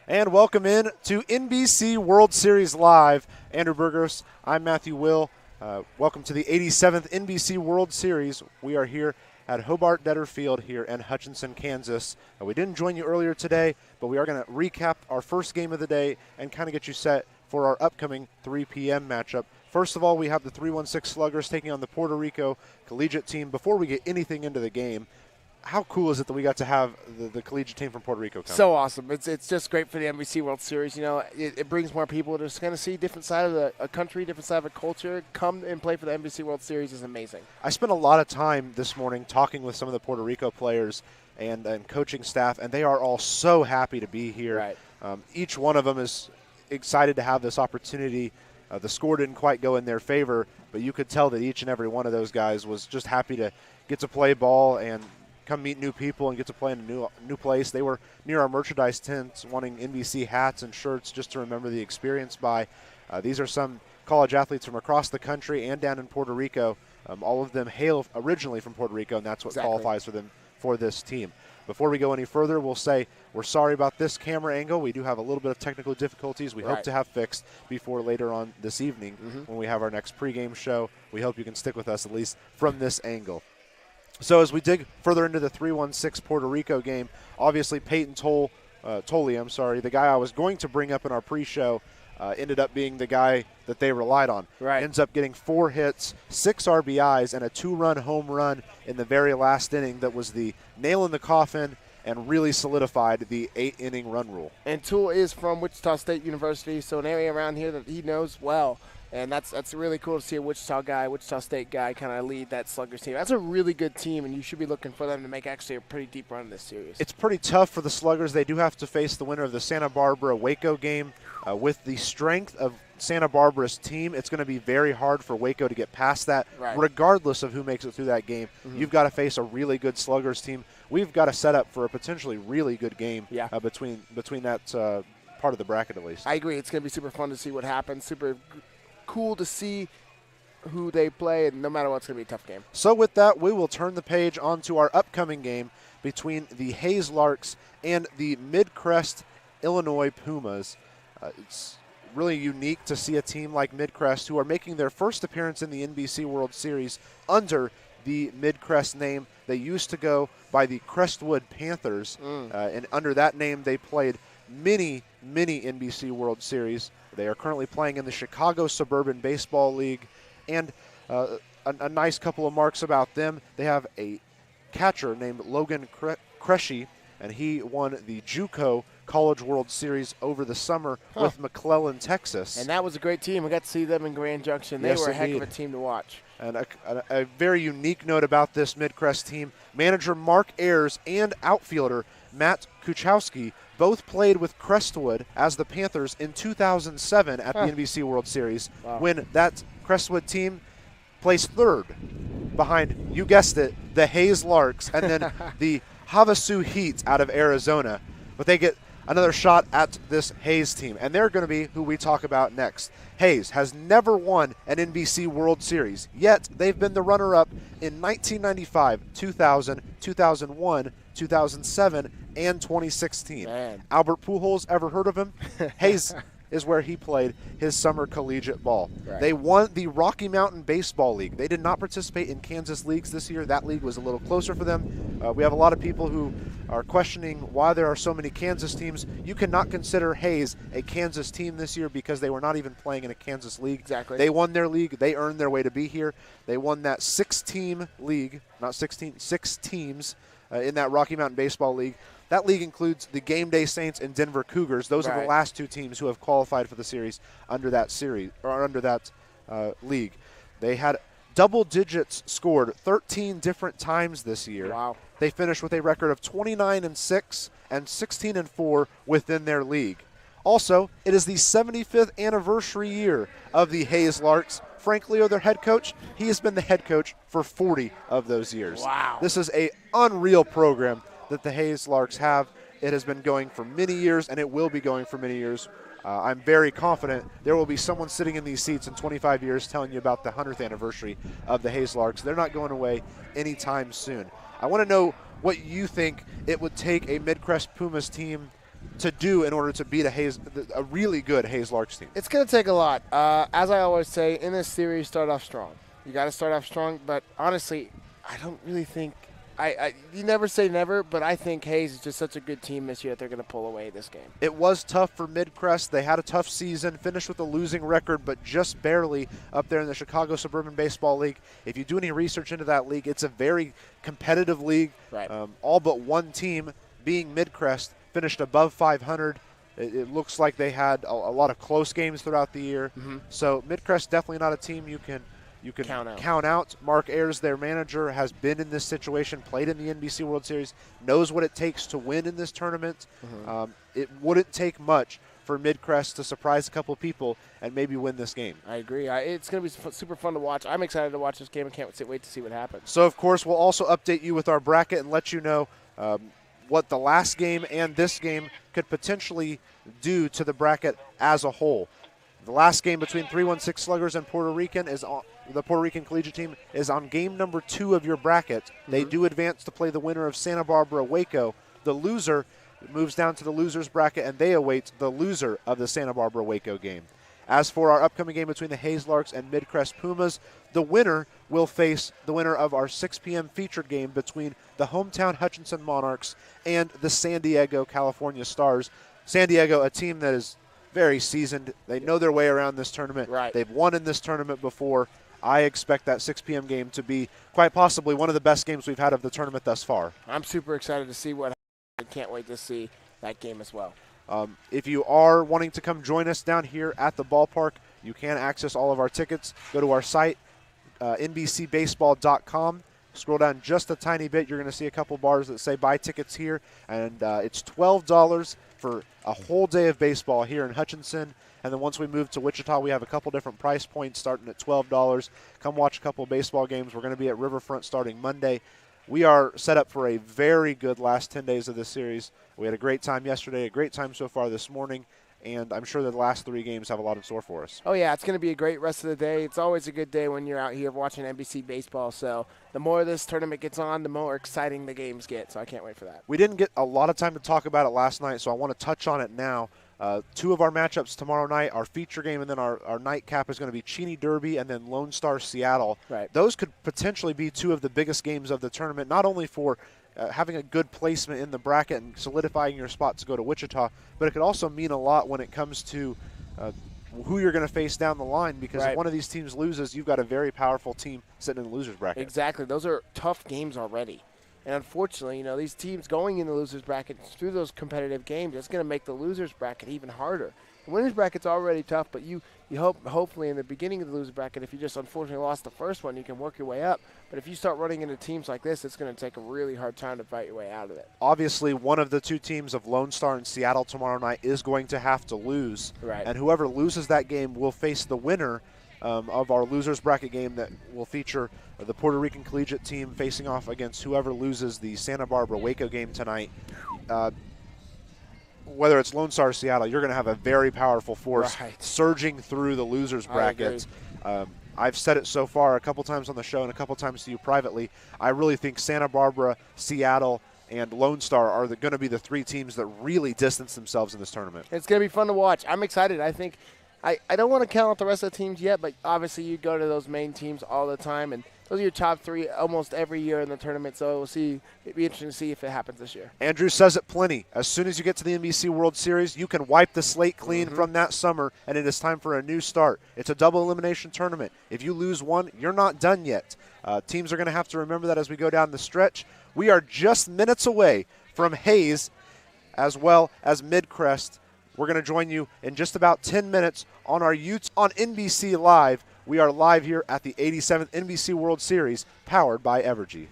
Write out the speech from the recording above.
And welcome in to NBC World Series Live. Andrew Burgos, I'm Matthew Will. Welcome to the 87th NBC World Series. We are here at Hobart Detter Field here in Hutchinson, Kansas. We didn't join you earlier today, but we are going to recap our first game of the day and kind of get you set for our upcoming 3 p.m. matchup. First of all, we have the 3-1-6 Sluggers taking on the Puerto Rico collegiate team. Before we get anything into the game, how cool is it that we got to have the collegiate team from Puerto Rico come? So awesome. It's just great for the NBC World Series. You know, it brings more people to just kind of see different side of a country, different side of a culture. Come and play for the NBC World Series is amazing. I spent a lot of time this morning talking with some of the Puerto Rico players and coaching staff, and they are all so happy to be here. Right. Each one of them is excited to have this opportunity. The score didn't quite go in their favor, but you could tell that each and every one of those guys was just happy to get to play ball and come meet new people and get to play in a new place. They were near our merchandise tents wanting NBC hats and shirts just to remember the experience by. These are some college athletes from across the country and down in Puerto Rico. All of them hail originally from Puerto Rico, and that's what qualifies for them for this team. Before we go any further, we'll say we're sorry about this camera angle. We do have a little bit of technical difficulties we hope to have fixed before later on this evening when we have our next pregame show. We hope you can stick with us at least from this angle. So as we dig further into the 3-1-6 Puerto Rico game, obviously Peyton Tolley, the guy I was going to bring up in our pre-show, ended up being the guy that they relied on. Right. Ends up getting 4 hits, 6 RBIs, and a 2-run home run in the very last inning that was the nail in the coffin and really solidified the 8-inning run rule. And Toole is from Wichita State University, so an area around here that he knows well. And that's really cool to see a Wichita State guy kind of lead that Sluggers team. That's a really good team, and you should be looking for them to make actually a pretty deep run in this series. It's pretty tough for the Sluggers. They do have to face the winner of the Santa Barbara-Waco game. With the strength of Santa Barbara's team, it's going to be very hard for Waco to get past that, regardless of who makes it through that game. You've got to face a really good Sluggers team. We've got to set up for a potentially really good game between that part of the bracket at least. I agree. It's going to be super fun to see what happens. Super cool to see who they play, and no matter what, it's going to be a tough game. So with that, we will turn the page on to our upcoming game between the Hayes Larks and the Mid-Crest Illinois Pumas. It's really unique to see a team like Mid-Crest, who are making their first appearance in the NBC World Series under the Mid-Crest name. They used to go by the Crestwood Panthers, and under that name they played many NBC World Series. They are currently playing in the Chicago Suburban Baseball League, and a nice couple of marks about them. They have a catcher named Logan Cresci, and he won the JUCO College World Series over the summer with McClellan, Texas. And that was a great team. We got to see them in Grand Junction. They were a heck of a team to watch. And a very unique note about this Mid-Crest team, manager Mark Ayers and outfielder Matt Kuchowski both played with Crestwood as the Panthers in 2007 at the NBC World Series when that Crestwood team placed third behind, you guessed it, the Hayes Larks and then the Havasu Heat out of Arizona. But they get another shot at this Hayes team, and they're going to be who we talk about next. Hayes has never won an NBC World Series, yet they've been the runner-up in 1995, 2000, 2001, 2007, and 2016. Man. Albert Pujols, ever heard of him? Hayes is where he played his summer collegiate ball. Right. They won the Rocky Mountain Baseball League. They did not participate in Kansas leagues this year. That league was a little closer for them. We have a lot of people who are questioning why there are so many Kansas teams. You cannot consider Hayes a Kansas team this year because they were not even playing in a Kansas league. Exactly. They won their league. They earned their way to be here. They won that 6-team league, not 16, 6 teams in that Rocky Mountain Baseball League. That league includes the Game Day Saints and Denver Cougars. Those are the last 2 teams who have qualified for the series under that league. They had double digits scored 13 different times this year. Wow. They finished with a record of 29-6 and 16-4 within their league. Also, it is the 75th anniversary year of the Hayes Larks. Frank Leo, their head coach, he has been the head coach for 40 of those years. Wow. This is an unreal program that the Hayes Larks have. It has been going for many years, and it will be going for many years. I'm very confident there will be someone sitting in these seats in 25 years telling you about the 100th anniversary of the Hayes Larks. They're not going away anytime soon. I want to know what you think it would take a Mid-Crest Pumas team to do in order to beat a really good Hayes Larks team? It's going to take a lot. As I always say, in this series, start off strong. You got to start off strong, but honestly, I don't really think you never say never, but I think Hayes is just such a good team this year that they're going to pull away this game. It was tough for Mid-Crest. They had a tough season, finished with a losing record, but just barely up there in the Chicago Suburban Baseball League. If you do any research into that league, it's a very competitive league. Right. All but one team, being Mid-Crest, finished above 500. It looks like they had a lot of close games throughout the year. Mm-hmm. So Mid-Crest definitely not a team you can count out. Mark Ayers, their manager, has been in this situation, played in the NBC World Series, knows what it takes to win in this tournament. Mm-hmm. It wouldn't take much for Mid-Crest to surprise a couple of people and maybe win this game. I agree. It's going to be super fun to watch. I'm excited to watch this game and can't wait to see what happens. So, of course, we'll also update you with our bracket and let you know what the last game and this game could potentially do to the bracket as a whole. The last game between 316 Sluggers and Puerto Rican the Puerto Rican collegiate team is on game number 2 of your bracket. Mm-hmm. They do advance to play the winner of Santa Barbara Waco. The loser moves down to the losers bracket, and they await the loser of the Santa Barbara Waco game. As for our upcoming game between the Hayes Larks and Mid-Crest Pumas, the winner will face the winner of our 6 p.m. featured game between the hometown Hutchinson Monarchs and the San Diego California Stars. San Diego, a team that is very seasoned. They know their way around this tournament. Right. They've won in this tournament before. I expect that 6 p.m. game to be quite possibly one of the best games we've had of the tournament thus far. I'm super excited to see what happens. I can't wait to see that game as well. If you are wanting to come join us down here at the ballpark, you can access all of our tickets. Go to our site, nbcbaseball.com. Scroll down just a tiny bit. You're going to see a couple bars that say buy tickets here, and it's $12 for a whole day of baseball here in Hutchinson. And then once we move to Wichita, we have a couple different price points starting at $12. Come watch a couple of baseball games. We're going to be at Riverfront starting Monday. We are set up for a very good last 10 days of this series. We had a great time yesterday, a great time so far this morning, and I'm sure that the last 3 games have a lot in store for us. Oh, yeah, it's going to be a great rest of the day. It's always a good day when you're out here watching NBC baseball. So the more this tournament gets on, the more exciting the games get. So I can't wait for that. We didn't get a lot of time to talk about it last night, so I want to touch on it now. 2 of our matchups tomorrow night, our feature game, and then our nightcap is going to be Cheney Derby and then Lone Star Seattle. Right. Those could potentially be 2 of the biggest games of the tournament, not only for having a good placement in the bracket and solidifying your spot to go to Wichita, but it could also mean a lot when it comes to who you're going to face down the line, because if one of these teams loses, you've got a very powerful team sitting in the loser's bracket. Exactly. Those are tough games already. And unfortunately, these teams going in the loser's bracket through those competitive games, it's going to make the loser's bracket even harder. The winner's bracket's already tough, but you hope, hopefully, in the beginning of the loser's bracket, if you just unfortunately lost the first one, you can work your way up. But if you start running into teams like this, it's going to take a really hard time to fight your way out of it. Obviously, one of the 2 teams of Lone Star and Seattle tomorrow night is going to have to lose. Right. And whoever loses that game will face the winner of our loser's bracket game that will feature the Puerto Rican collegiate team facing off against whoever loses the Santa Barbara Waco game tonight. Whether it's Lone Star or Seattle, you're going to have a very powerful force surging through the loser's brackets. I've said it so far a couple times on the show and a couple times to you privately. I really think Santa Barbara, Seattle, and Lone Star are going to be the 3 teams that really distance themselves in this tournament. It's going to be fun to watch. I'm excited. I think I don't want to count out the rest of the teams yet, but obviously you go to those main teams all the time, and those are your top 3 almost every year in the tournament. So we'll see. It'd be interesting to see if it happens this year. Andrew says it plenty. As soon as you get to the NBC World Series, you can wipe the slate clean from that summer, and it is time for a new start. It's a double elimination tournament. If you lose one, you're not done yet. Teams are going to have to remember that as we go down the stretch. We are just minutes away from Hayes as well as Mid-Crest. We're going to join you in just about 10 minutes on our YouTube on NBC Live. We are live here at the 87th NBC World Series, powered by Evergy.